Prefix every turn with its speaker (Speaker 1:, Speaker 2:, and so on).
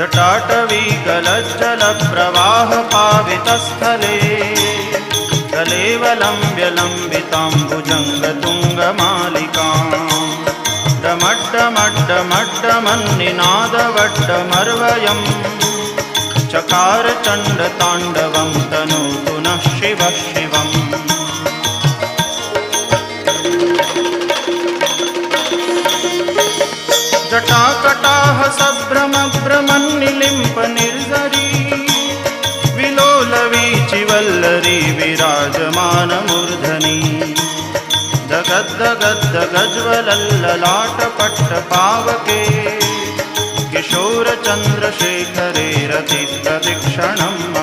Speaker 1: जटाटवी गलज्जलप्रवाहपावितस्थले कलेवलम्ब्य लम्बिताम्बुजङ्गतुङ्गमालिकाम् डमड्डमड्डमड्डमन्निनादवड्डमर्वयम् चकार चण्डताण्डवं तनोतु नः शिवः शिवम्। जटाकटाह सभ्रमभ्रमन्निलिम्प निर्झरी विलोलवीचिवल्लरी विराजमानमूर्धनि दगद्दगद्दगज्ज्वलल्ललाटपट्टपावके किशोरचन्द्रशेखरे रतिप्रदक्षिणम्